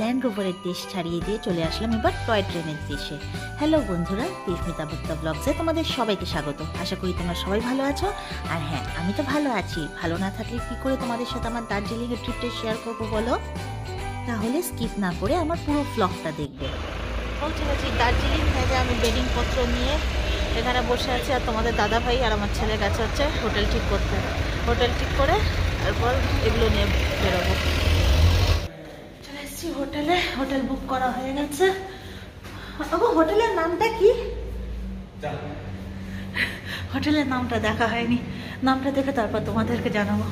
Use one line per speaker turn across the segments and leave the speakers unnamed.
Land রোভারের দেশ ছাড়িয়ে দিয়ে চলে আসলাম এবার টয় ট্রেনের দেশে। হ্যালো বন্ধুরা, তিস্মিতা বুক্তা ব্লগসে তোমাদের সবাইকে স্বাগত। আশা করি তোমরা সবাই ভালো আছো। আর হ্যাঁ, আমি তো ভালো আছি। ভালো না থাকলে কী করে তোমাদের সাথে আমার দার্জিলিংয়ের ট্রিপটা শেয়ার করবো বলো? তাহলে স্কিপ না করে আমার পুরো ব্লগটা দেখবে। পৌঁছে গেছি দার্জিলিং থেকে। আমি বেডিং পত্র নিয়ে এখানে বসে আছি, আর তোমাদের দাদা ভাই আর আমার ছেলে গেছে হচ্ছে হোটেল ঠিক করতে। হোটেল ঠিক করে তারপর এগুলো নিয়ে বেরোবো। চলে এসেছি হোটেলে, হোটেল বুক করা হয়ে গেছে। হোটেলের নামটা কি? হোটেলের নামটা দেখা হয়নি, নামটা দেখে তারপর তোমাদেরকে জানাবো।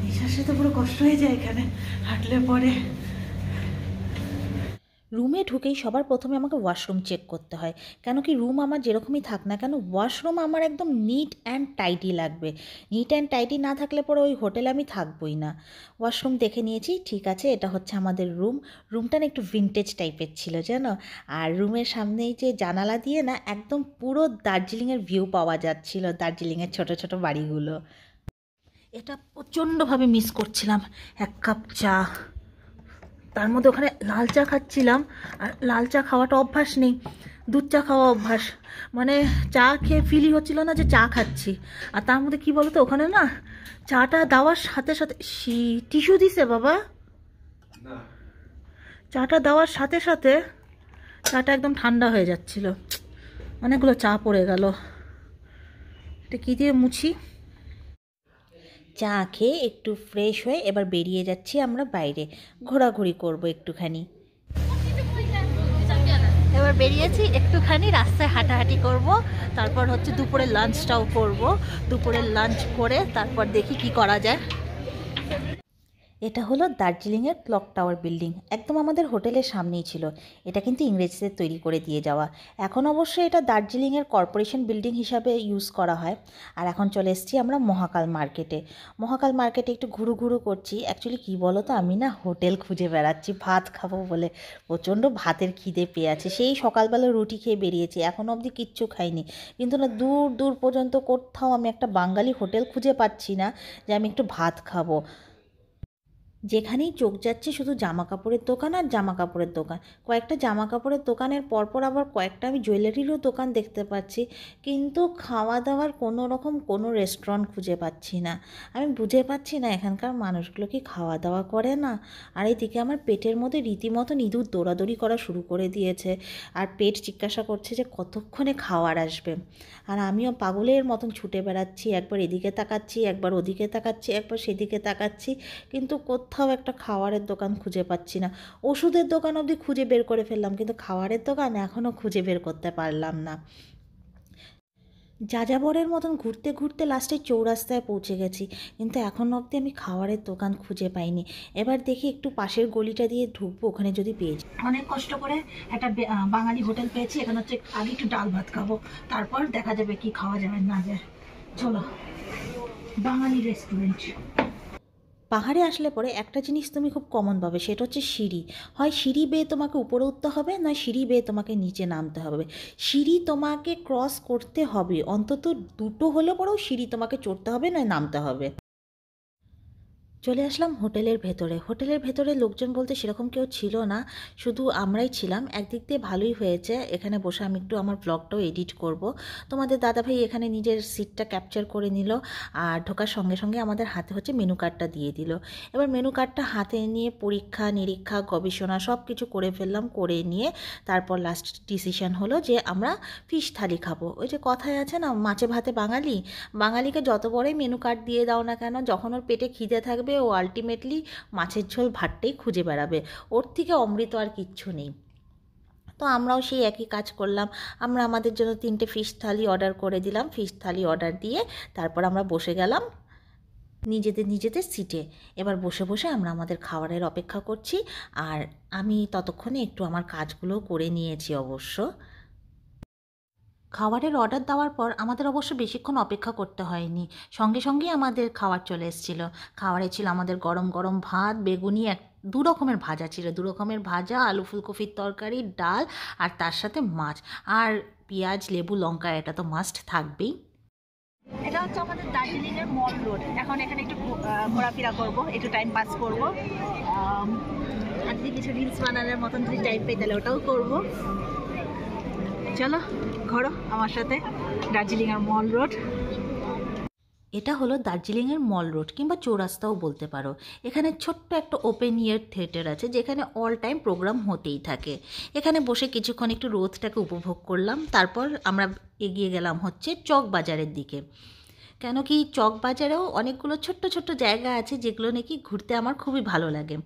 নিঃশ্বাসে তো পুরো কষ্ট হয়ে যায় এখানে হাঁটলে পরে। রুমে ঢুকেই সবার প্রথমে আমাকে ওয়াশরুম চেক করতে হয়, কেন কি রুম আমার যেরকমই থাক না কেন, ওয়াশরুম আমার একদম নিট অ্যান্ড টাইটি লাগবে। নিট অ্যান্ড টাইটি না থাকলে পরে ওই হোটেলে আমি থাকবোই না। ওয়াশরুম দেখে নিয়েছি, ঠিক আছে, এটা হচ্ছে আমাদের রুম। রুমটা না একটু ভিন্টেজ টাইপের ছিল জানো। আর রুমের সামনেই যে জানালা দিয়ে না একদম পুরো দার্জিলিংয়ের ভিউ পাওয়া যাচ্ছিল, দার্জিলিংয়ের ছোট ছোট বাড়িগুলো। এটা প্রচণ্ডভাবে মিস করছিলাম। এক কাপ চা, তার মধ্যে ওখানে লাল চা খাচ্ছিলাম। আর লাল চা খাওয়াটা অভ্যাস নেই, দুধ চা খাওয়া অভ্যাস। মানে চা খেয়ে ফিলই হচ্ছিল না যে চা খাচ্ছি। আর তার মধ্যে কি বলতো, ওখানে না চাটা দেওয়ার সাথে সাথে টিস্যু দিছে বাবা। চাটা দেওয়ার সাথে সাথে চাটা একদম ঠান্ডা হয়ে যাচ্ছিল। অনেকগুলো চা পড়ে গেল। এটা কী দিয়ে মুছি? চা খেয়ে একটু ফ্রেশ হয়ে এবার বেরিয়ে যাচ্ছি আমরা বাইরে, ঘোরাঘুরি করব একটুখানি। এবার বেরিয়েছি, একটুখানি রাস্তায় হাঁটাহাঁটি করব, তারপর হচ্ছে দুপুরের লাঞ্চটাও করব। দুপুরের লাঞ্চ করে তারপর দেখি কি করা যায়। এটা হলো দার্জিলিংয়ের ক্লক টাওয়ার বিল্ডিং, একদম আমাদের হোটেলের সামনেই ছিল। এটা কিন্তু ইংরেজদের তৈরি করে দিয়ে যাওয়া। এখন অবশ্যই এটা দার্জিলিংয়ের কর্পোরেশন বিল্ডিং হিসাবে ইউজ করা হয়। আর এখন চলে এসেছি আমরা মহাকাল মার্কেটে। মহাকাল মার্কেটে একটু ঘুরু ঘুরু করছি। অ্যাকচুয়ালি কী বলো তো, আমি না হোটেল খুঁজে বেড়াচ্ছি ভাত খাবো বলে। প্রচণ্ড ভাতের খিদে পেয়ে আছে, সেই সকালবেলা রুটি খেয়ে বেরিয়েছি, এখনও অবধি কিচ্ছু খাইনি। কিন্তু না, দূর দূর পর্যন্ত কোথাও আমি একটা বাঙালি হোটেল খুঁজে পাচ্ছি না যে আমি একটু ভাত খাবো। যেখানেই চোখ যাচ্ছে শুধু জামা কাপড়ের দোকান আর জামা কাপড়ের দোকান। কয়েকটা জামা কাপড়ের দোকানের পরপর আবার কয়েকটা আমি জুয়েলারিরও দোকান দেখতে পাচ্ছি, কিন্তু খাওয়া দাওয়ার কোনো রকম কোনো রেস্টুরেন্ট খুঁজে পাচ্ছি না। আমি বুঝে পাচ্ছি না এখানকার মানুষগুলো কি খাওয়া দাওয়া করে না। আর এইদিকে আমার পেটের মধ্যে রীতিমতো ইঁদুর দৌড়াদৌড়ি করা শুরু করে দিয়েছে। আর পেট জিজ্ঞাসা করছে যে কতক্ষণে খাওয়ার আসবে। আর আমিও পাগলের মতন ছুটে বেড়াচ্ছি, একবার এদিকে তাকাচ্ছি, একবার ওদিকে তাকাচ্ছি, একবার সেদিকে তাকাচ্ছি, কিন্তু কোথাও একটা খাওয়ারের দোকান খুঁজে পাচ্ছি না। ওষুধের দোকান অবধি খুঁজে বের করে ফেললাম, কিন্তু খাওয়ারের দোকান এখনও খুঁজে বের করতে পারলাম না। যাযাবরের মতন ঘুরতে ঘুরতে লাস্টে চৌরাস্তায় পৌঁছে গেছি, কিন্তু এখনও অবধি আমি খাওয়ারের দোকান খুঁজে পাইনি। এবার দেখি একটু পাশের গলিটা দিয়ে ঢুকবো, ওখানে যদি পেয়ে যাই। অনেক কষ্ট করে একটা বাঙালি হোটেল পেয়েছি। এখানে হচ্ছে আগে একটু ডাল ভাত খাবো, তারপর দেখা যাবে কি খাওয়া যাবে না যায়। চলো, বাঙালি রেস্টুরেন্ট। পাহাড়ে আসলে পরে একটা জিনিস তুমি খুব কমন পাবে, সেটা হচ্ছে সিঁড়ি। হয় সিঁড়ি বেয়ে তোমাকে উপরে উঠতে হবে, নয় সিঁড়ি বেয়ে তোমাকে নিচে নামতে হবে। সিঁড়ি তোমাকে ক্রস করতে হবে, অন্তত দুটো হলেও পরেও সিঁড়ি তোমাকে চড়তে হবে, নয় নামতে হবে। চলে আসলাম হোটেলের ভেতরে। হোটেলের ভেতরে লোকজন বলতে সেরকম কেউ ছিল না, শুধু আমরাই ছিলাম। একদিক দিয়ে ভালোই হয়েছে, এখানে বসে আমি একটু আমার ব্লগটাও এডিট করব। তোমাদের দাদাভাই এখানে নিজের সিটটা ক্যাপচার করে নিল, আর ঢোকার সঙ্গে সঙ্গে আমাদের হাতে হচ্ছে মেনু কার্ডটা দিয়ে দিল। এবার মেনু কার্ডটা হাতে নিয়ে পরীক্ষা নিরীক্ষা গবেষণা সব কিছু করে ফেললাম। করে নিয়ে তারপর লাস্ট ডিসিশন হলো যে আমরা ফিশ থালি খাবো। ওই যে কথায় আছে না, মাছে ভাতে বাঙালি। বাঙালিকে যত বড়ই মেনু কার্ড দিয়ে দাও না কেন, যখন ওর পেটে খিদে থাকবে ও আলটিমেটলি মাছের ঝোল ভাতটাই খুঁজে বেড়াবে, ওর থেকে অমৃত আর কিচ্ছু নেই। তো আমরাও সেই একই কাজ করলাম। আমরা আমাদের জন্য 3টে ফিশ থালি অর্ডার করে দিলাম। ফিশ থালি অর্ডার দিয়ে তারপর আমরা বসে গেলাম নিজেদের নিজেদের সিটে। এবার বসে বসে আমরা আমাদের খাবারের অপেক্ষা করছি। আর আমি ততক্ষণে একটু আমার কাজগুলো করে নিয়েছি অবশ্য। খাবারের অর্ডার দেওয়ার পর আমাদের অবশ্য বেশিক্ষণ অপেক্ষা করতে হয়নি, সঙ্গে সঙ্গেই আমাদের খাবার চলে এসেছিলো। খাবারে ছিল আমাদের গরম গরম ভাত, বেগুনি, দু রকমের ভাজা ছিল, দু রকমের ভাজা, আলু ফুলকপির তরকারি, ডাল, আর তার সাথে মাছ, আর পেঁয়াজ লেবু লঙ্কা, এটা তো মাস্ট থাকবেই। এটা হচ্ছে আমাদের দার্জিলিং এর মল রোড। এখন এখানে একটু ঘোরাফেরা করব, একটু টাইম পাস করব। আজকে কিছু রিলস বানানোর মতন যদি টাইম পাই তাহলে ওটাও করব। চলো ঘোরো আমার সাথে দার্জিলিং এর মল রোড। এটা হলো দার্জিলিংয়ের মল রোড কিংবা চৌরাস্তাও বলতে পারো। এখানে ছোট্ট একটা ওপেন এয়ার থিয়েটার আছে যেখানে অল টাইম প্রোগ্রাম হতেই থাকে। এখানে বসে কিছুক্ষণ একটু রোদটাকে উপভোগ করলাম, তারপর আমরা এগিয়ে গেলাম হচ্ছে চক বাজারের দিকে। কেন কি চক বাজারেও অনেকগুলো ছোট্ট ছোট্ট জায়গা আছে যেগুলো নাকি ঘুরতে আমার খুবই ভালো লাগে।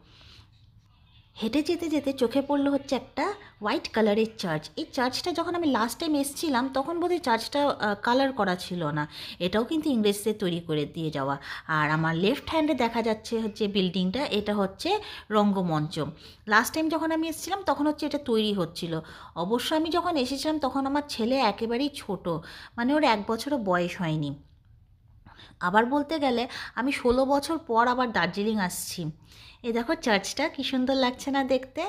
হেঁটে যেতে যেতে চোখে পড়লো হচ্ছে একটা হোয়াইট কালারের চার্চ। এই চার্চটা যখন আমি লাস্ট টাইম এসেছিলাম তখন বোধহয় চার্চটা কালার করা ছিল না। এটাও কিন্তু ইংরেজদের তৈরি করে দিয়ে যাওয়া। আর আমার লেফট হ্যান্ডে দেখা যাচ্ছে হচ্ছে বিল্ডিংটা, এটা হচ্ছে রঙ্গমঞ্চ। লাস্ট টাইম যখন আমি এসেছিলাম তখন হচ্ছে এটা তৈরি হচ্ছিল। অবশ্য আমি যখন এসেছিলাম তখন আমার ছেলে একেবারেই ছোট, মানে ওর 1 বছরও বয়স হয়নি। আবার বলতে গেলে আমি 16 বছর পর আবার দার্জিলিং আসছি। এই দেখো চার্চটা কী সুন্দর লাগছে না দেখতে।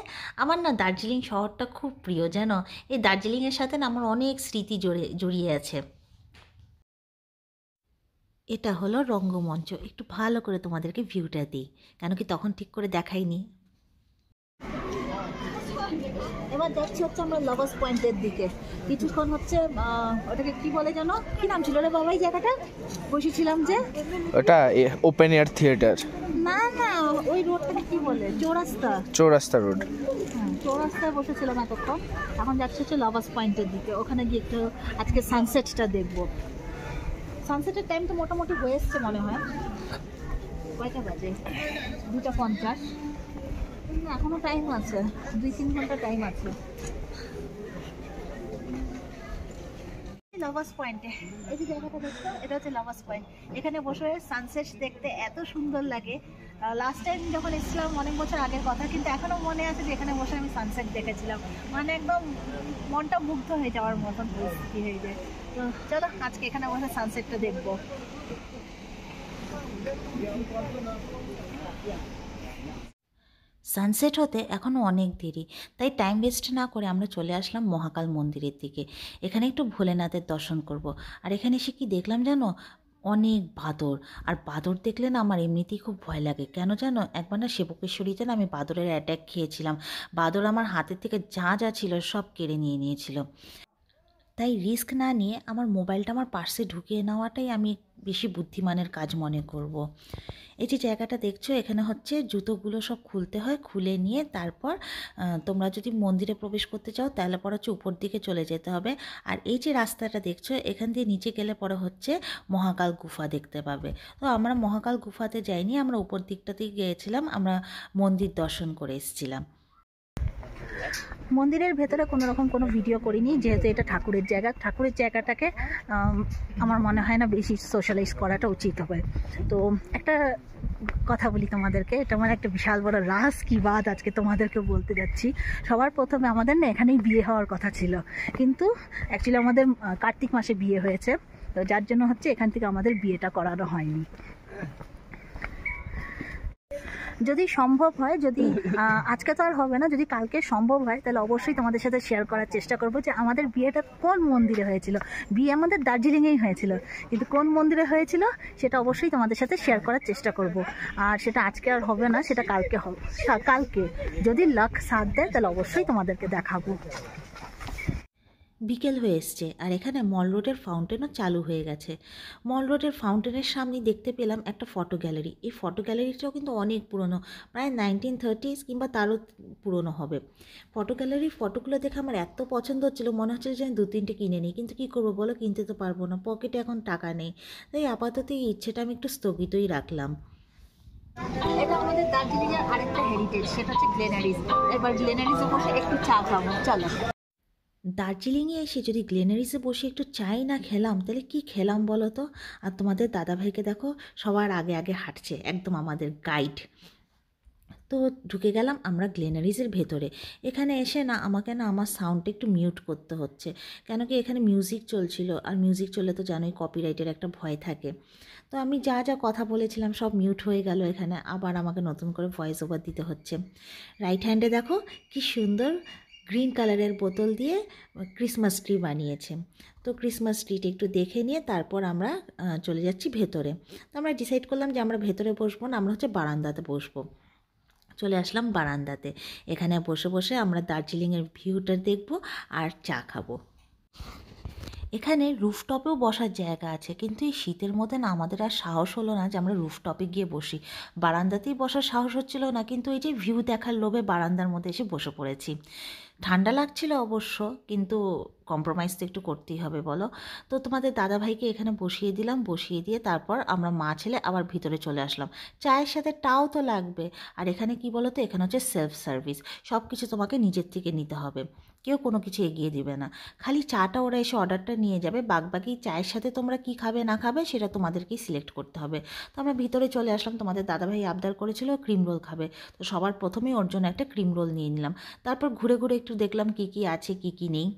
আমার না দার্জিলিং শহরটা খুব প্রিয়, যেন এই দার্জিলিংয়ের সাথে না আমার অনেক স্মৃতি জড়িয়ে আছে। এটা হলো রঙ্গমঞ্চ। একটু ভালো করে তোমাদেরকে ভিউটা দিই, কেন কি তখন ঠিক করে দেখাইনি। এবার যাচ্ছি হচ্ছে আমরা লাভার্স পয়েন্টের দিকে। কিছুক্ষণ হচ্ছে ওটাকে কি বলে জানো, কি নাম ছিল রে বাবা এই জায়গাটা বসেছিলাম যে?
ওটা ওপেন এয়ার থিয়েটার
না না, ওই রোডটাকে কি বলে? চৌরাস্তা।
চৌরাস্তা রোড।
চৌরাস্তায় বসেছিলাম এতক্ষণ। এখন যাচ্ছে হচ্ছে লাভার্স পয়েন্টের দিকে। ওখানে গিয়ে একটু আজকে সানসেটটা দেখবো। সানসেটের টাইম তো মোটামুটি হয়ে এসছে মনে হয়। কয়টা বাজে? 2:50। এখনো টাইম আছে, 2-3 ঘন্টা টাইম আছে। লাভার্স পয়েন্টে এই যে জায়গাটা দেখছো, এটা হচ্ছে লাভার্স পয়েন্ট। এখানে বসে সানসেট দেখতে এত সুন্দর লাগে। লাস্ট টাইম যখন এসেছিলাম অনেক বছর আগের কথা, কিন্তু এখনো মনে আছে যে এখানে বসে আমি সানসেট দেখেছিলাম। মানে একদম মনটা মুগ্ধ হয়ে যাওয়ার মতন পরিস্থিতি হয়ে যায়। তো চলো আজকে এখানে বসে সানসেটটা দেখবো। সানসেট হতে এখনও অনেক দেরি, তাই টাইম ওয়েস্ট না করে আমরা চলে আসলাম মহাকাল মন্দিরের দিকে। এখানে একটু ভোলেনাথের দর্শন করব। আর এখানে এসে কি দেখলাম জানো, অনেক বাদর। আর বাদর দেখলে না আমার এমনিতেই খুব ভয় লাগে। কেন জানো, একবার না সেবকেশ্বরীতে না আমি বাদরের অ্যাটাক খেয়েছিলাম। বাদর আমার হাতের থেকে যা যা ছিল সব কেড়ে নিয়েছিল। তাই রিস্ক না নিয়ে আমার মোবাইলটা আমার পার্সে ঢুকিয়ে নেওয়াটাই আমি বেশি বুদ্ধিমানের কাজ মনে করব। এই যে জায়গাটা দেখছো, এখানে হচ্ছে জুতোগুলো সব খুলতে হয়, খুলে নিয়ে তারপর তোমরা যদি মন্দিরে প্রবেশ করতে চাও তাহলে পরে হচ্ছে উপর দিকে চলে যেতে হবে। আর এই যে রাস্তাটা দেখছো, এখান দিয়ে নিচে গেলে পরে হচ্ছে মহাকাল গুফা দেখতে পাবে। তো আমরা মহাকাল গুফাতে যাইনি, আমরা উপর দিকটাতেই গিয়েছিলাম, আমরা মন্দির দর্শন করে এসেছিলাম। মন্দিরের ভেতরে কোনো রকম কোনো ভিডিও করিনি, যেহেতু এটা ঠাকুরের জায়গা। ঠাকুরের জায়গাটাকে আমার মনে হয় না বেশি সোশ্যালাইজ করাটা উচিত হবে। তো একটা কথা বলি তোমাদেরকে, এটা আমার একটা বিশাল বড় রাজ কি বাত আজকে তোমাদেরকে বলতে যাচ্ছি। সবার প্রথমে আমাদের না এখানেই বিয়ে হওয়ার কথা ছিল, কিন্তু অ্যাকচুয়ালি আমাদের কার্তিক মাসে বিয়ে হয়েছে, তো যার জন্য হচ্ছে এখান থেকে আমাদের বিয়েটা করানো হয়নি। যদি সম্ভব হয়, যদি আজকে তো আর হবে না, যদি কালকে সম্ভব হয় তাহলে অবশ্যই তোমাদের সাথে শেয়ার করার চেষ্টা করবো যে আমাদের বিয়েটা কোন মন্দিরে হয়েছিল। বিয়ে আমাদের দার্জিলিংয়েই হয়েছিল, কিন্তু কোন মন্দিরে হয়েছিল সেটা অবশ্যই তোমাদের সাথে শেয়ার করার চেষ্টা করব। আর সেটা আজকে আর হবে না, সেটা কালকে হবে। কালকে যদি লাক সাথ দেয় তাহলে অবশ্যই তোমাদেরকে দেখাবো। বিকেল হয়ে এসছে আর এখানে মল রোডের ফাউন্টেনও চালু হয়ে গেছে। মল রোডের ফাউন্টেনের সামনে দেখতে পেলাম একটা ফটো গ্যালারি। এই ফটো গ্যালারিটাও কিন্তু অনেক পুরনো, প্রায় 1930s কিংবা তারও পুরনো হবে। ফটো গ্যালারির ফটোগুলো দেখে আমার এত পছন্দ হচ্ছিলো, মনে হচ্ছিল যে আমি 2-3টে কিনে নিই, কিন্তু কী করবো বলো, কিনতে তো পারবো না, পকেটে এখন টাকা নেই। তাই আপাতত এই ইচ্ছেটা আমি একটু স্থগিতই রাখলাম। এটা আমাদের দার্জিলিংয়ের আরেকটা হেরিটেজ, সেটা হচ্ছে গ্লেনারিজ। এবার গ্লেনারিজে বসে একটু চা খাবো, চলো। দার্জিলিংয়ে এসে যদি গ্লেনারিসে বসে একটু চাই না খেলাম তাহলে কি খেলাম বলো তো। আর তোমাদের দাদাভাইকে দেখো সবার আগে আগে হাঁটছে, একদম আমাদের গাইড। তো ঢুকে গেলাম আমরা গ্লেনারিজের ভেতরে। এখানে এসে না আমাকে না আমার সাউন্ডটা একটু মিউট করতে হচ্ছে, কেন কি এখানে মিউজিক চলছিল, আর মিউজিক চললে তো জানোই কপিরাইটের একটা ভয় থাকে। তো আমি যা যা কথা বলেছিলাম সব মিউট হয়ে গেল, এখানে আবার আমাকে নতুন করে ভয়েস ওভার দিতে হচ্ছে। রাইট হ্যান্ডে দেখো কি সুন্দর গ্রিন কালারের বোতল দিয়ে ক্রিসমাস ট্রি বানিয়েছে। তো ক্রিসমাস ট্রিটা একটু দেখে নিয়ে তারপর আমরা চলে যাচ্ছি ভেতরে। তো আমরা ডিসাইড করলাম যে আমরা ভেতরে বসবো না, আমরা হচ্ছে বারান্দাতে বসবো। চলে আসলাম বারান্দাতে। এখানে বসে বসে আমরা দার্জিলিংয়ের ভিউটা দেখব আর চা খাবো। এখানে রুফটপেও বসার জায়গা আছে, কিন্তু এই শীতের মধ্যে না আমাদের আর সাহস হলো না যে আমরা রুফটপে গিয়ে বসি। বারান্দাতেই বসার সাহস হচ্ছিল না, কিন্তু এই যে ভিউ দেখার লোভে বারান্দার মধ্যে এসে বসে পড়েছি। ঠান্ডা লাগছিল অবশ্য, কিন্তু কম্প্রোমাইজ তো একটু করতেই হবে বলো। তো তোমাদের দাদাভাইকে এখানে বসিয়ে দিলাম, বসিয়ে দিয়ে তারপর আমরা মা ছেলে আবার ভিতরে চলে আসলাম। চায়ের সাথে টাও তো লাগবে। আর এখানে কি বলো তো, এখানে হচ্ছে সেলফ সার্ভিস, সব কিছু তোমাকে নিজের থেকে নিতে হবে, কেউ কোনো কিছু এগিয়ে দিবে না। খালি চাটা ওরা এসে অর্ডারটা নিয়ে যাবে, বাকি চায়ের সাথে তোমরা কি খাবে না খাবে সেটা তোমাদেরকেই সিলেক্ট করতে হবে। তো আমরা ভিতরে চলে আসলাম। তোমাদের দাদাভাই আবদার করেছিল ক্রিম রোল খাবে, তো সবার প্রথমেই ওর জন্য একটা ক্রিম রোল নিয়ে নিলাম। তারপর ঘুরে ঘুরে একটু দেখলাম কী কী আছে কী কী নেই।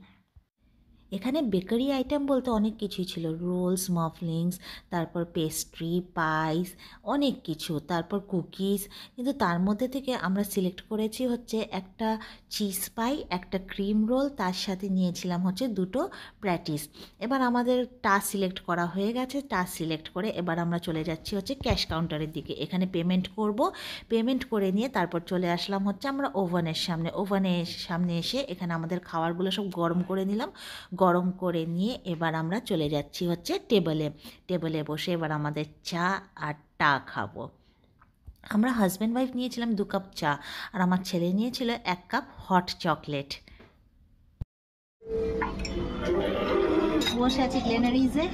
এখানে বেকারি আইটেম বলতে অনেক কিছুই ছিল, রোলস, মাফলিংস, তারপর পেস্ট্রি, পাইস, অনেক কিছু, তারপর কুকিজ। কিন্তু তার মধ্যে থেকে আমরা সিলেক্ট করেছি হচ্ছে একটা চিজ পাই, একটা ক্রিম রোল, তার সাথে নিয়েছিলাম হচ্ছে 2টো প্যাটিস। এবার আমাদের টাস্ক সিলেক্ট করা হয়ে গেছে। টাস্ক সিলেক্ট করে এবার আমরা চলে যাচ্ছি হচ্ছে ক্যাশ কাউন্টারের দিকে। এখানে পেমেন্ট করব, পেমেন্ট করে নিয়ে তারপর চলে আসলাম হচ্ছে আমরা ওভেনের সামনে। ওভেনের সামনে এসে এখানে আমাদের খাবারগুলো সব গরম করে নিলাম। গরম করে নিয়ে এবার আমরা চলে যাচ্ছি হচ্ছে টেবিলে বসে এবার আমাদের চা আর টা খাবো। আমরা হাজব্যান্ড ওয়াইফ নিয়েছিলাম 2 কাপ চা, আর আমার ছেলে নিয়েছিল 1 কাপ হট চকলেট। বসে আছি গ্লেনারিজে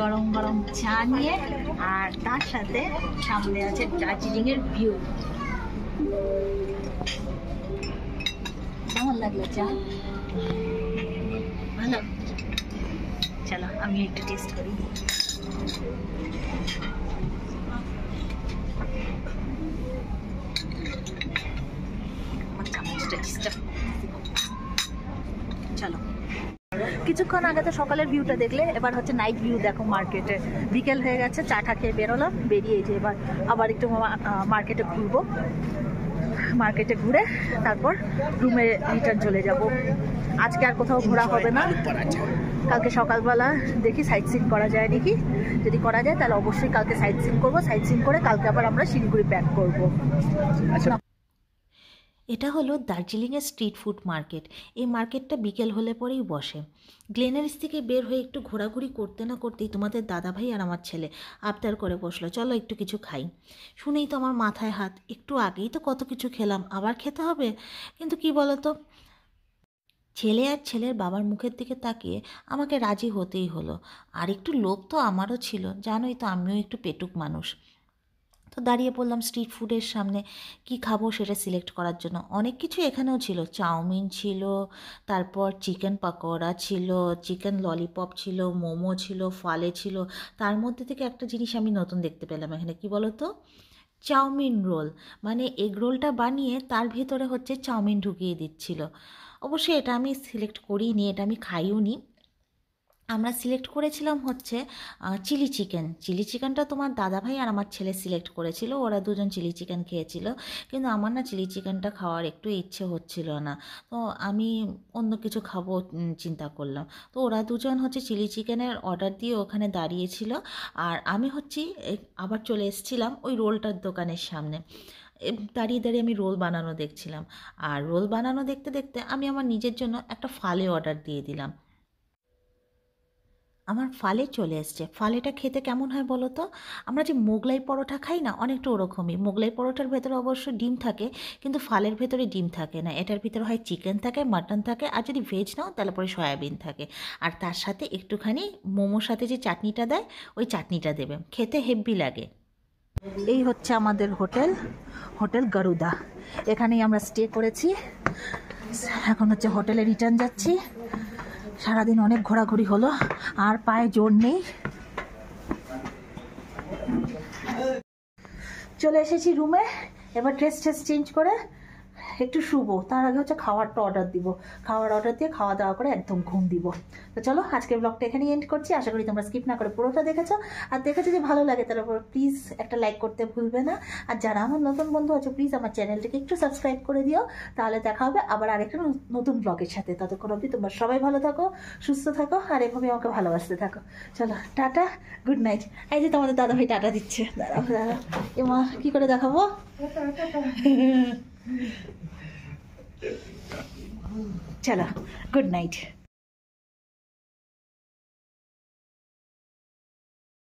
গরম গরম চা নিয়ে, আর তার সাথে সামনে আছে দার্জিলিংয়ের ভিউ। কেমন লাগলো চা? ভালো। চলো আমি একটু টেস্ট করি। চলো, কিছুক্ষণ আগে তো সকালের ভিউটা দেখলে, এবার হচ্ছে নাইট ভিউ দেখো মার্কেটে। বিকেল হয়ে গেছে, চাটা খেয়ে বেরোলাম, বেরিয়ে যে এবার আবার একটু মার্কেটে ঘুরবো। মার্কেটে ঘুরে তারপর রুমে রিটার্ন চলে যাব। আজকে আর কোথাও ঘোরা হবে না, কালকে সকালবেলা দেখি সাইট সিন করা যায় নাকি। যদি করা যায় তাহলে অবশ্যই কালকে সাইট সিন করবো। সাইট সিন করে কালকে আবার আমরা শিলিগুড়ি ব্যাক করবো। এটা হলো দার্জিলিংয়ের স্ট্রিট ফুড মার্কেট। এই মার্কেটটা বিকেল হলে পরেই বসে। গ্লেনারিস থেকে বের হয়ে একটু ঘোরাঘুরি করতে না করতেই তোমাদের দাদাভাই আর আমার ছেলে আবদার করে বসলো, চলো একটু কিছু খাই। শুনেই তো আমার মাথায় হাত, একটু আগেই তো কত কিছু খেলাম, আবার খেতে হবে। কিন্তু কি বলো তো, ছেলে আর ছেলের বাবার মুখের দিকে তাকিয়ে আমাকে রাজি হতেই হলো। আর একটু লোভ তো আমারও ছিল, জানোই তো আমিও একটু পেটুক মানুষ। তো দাঁড়িয়ে পড়লাম স্ট্রিট ফুডের সামনে, কি খাবো সেটা সিলেক্ট করার জন্য। অনেক কিছু এখানেও ছিল, চাউমিন ছিল, তারপর চিকেন পাকোড়া ছিল, চিকেন ললিপপ ছিল, মোমো ছিল, ফালে ছিল। তার মধ্যে থেকে একটা জিনিস আমি নতুন দেখতে পেলাম এখানে, কি বলো তো, চাউমিন রোল। মানে এগ রোলটা বানিয়ে তার ভিতরে হচ্ছে চাউমিন ঢুকিয়ে দিচ্ছিল। অবশ্যই এটা আমি সিলেক্ট করিনি, এটা আমি খাইও নি। আমরা সিলেক্ট করেছিলাম হচ্ছে চিলি চিকেন। চিলি চিকেনটা তোমার দাদাভাই আর আমার ছেলে সিলেক্ট করেছিল, ওরা দুজন চিলি চিকেন খেয়েছিল। কিন্তু আমার না চিলি চিকেনটা খাওয়ার একটু ইচ্ছে হচ্ছিল না, তো আমি অন্য কিছু খাবো চিন্তা করলাম। তো ওরা দুজন হচ্ছে চিলি চিকেনের অর্ডার দিয়ে ওখানে দাঁড়িয়েছিল, আর আমি হচ্ছে আবার চলে এসেছিলাম ওই রোলটার দোকানের সামনে। দাঁড়িয়ে দাঁড়িয়ে আমি রোল বানানো দেখছিলাম, আর রোল বানানো দেখতে দেখতে আমি আমার নিজের জন্য একটা ফালে অর্ডার দিয়ে দিলাম। আমার ফালে চলে এসছে। ফালেটা খেতে কেমন হয় বলো তো, আমরা যে মোগলাই পরোটা খাই না, অনেকটা ওরকমই। মোগলাই পরোটার ভেতরে অবশ্য ডিম থাকে, কিন্তু ফালের ভেতরে ডিম থাকে না। এটার ভিতরে হয় চিকেন থাকে, মাটন থাকে, আর যদি ভেজ নাও তাহলে পরে সয়াবিন থাকে। আর তার সাথে একটুখানি মোমোর সাথে যে চাটনিটা দেয়, ওই চাটনিটা দেবে, খেতে হেব্বি লাগে। এই হচ্ছে আমাদের হোটেল গরুদা। এখানেই আমরা স্টে করেছি। এখন হচ্ছে হোটেলে রিটার্ন যাচ্ছি। সারাদিন অনেক ঘোরাঘুরি হলো, আর পায়ে জোর নেই। চলে এসেছি রুমে। এবার ড্রেস চেঞ্জ করে একটু শুবো, তার আগে হচ্ছে খাবারটা অর্ডার দিব, খাবার অর্ডার দিয়ে খাওয়া দাওয়া করে একদম ঘুম দিব। তো চলো আজকের ব্লগটা এখানেই এন্ড করছি, আশা করি তোমরা স্কিপ না করে পুরোটা দেখেছো, আর দেখে যদি ভালো লাগে তাহলে প্লিজ একটা লাইক করতে ভুলবে না, আর যারা আমার নতুন বন্ধু আছে প্লিজ আমার চ্যানেলটাকে একটু সাবস্ক্রাইব করে দিও, তাহলে দেখা হবে আবার আরেকটা নতুন ব্লগের সাথে। ততক্ষণ অবধি তোমরা সবাই ভালো থাকো, সুস্থ থাকো, আর এভাবে আমাকে ভালোবাসতে থাকো। চলো টাটা, গুড নাইট। এই যে তোমাদের দাদাভাই টাটা দিচ্ছে, দাঁড়াও দাঁড়াও, এমা কি করে দেখাবো? চলো গুড নাইট।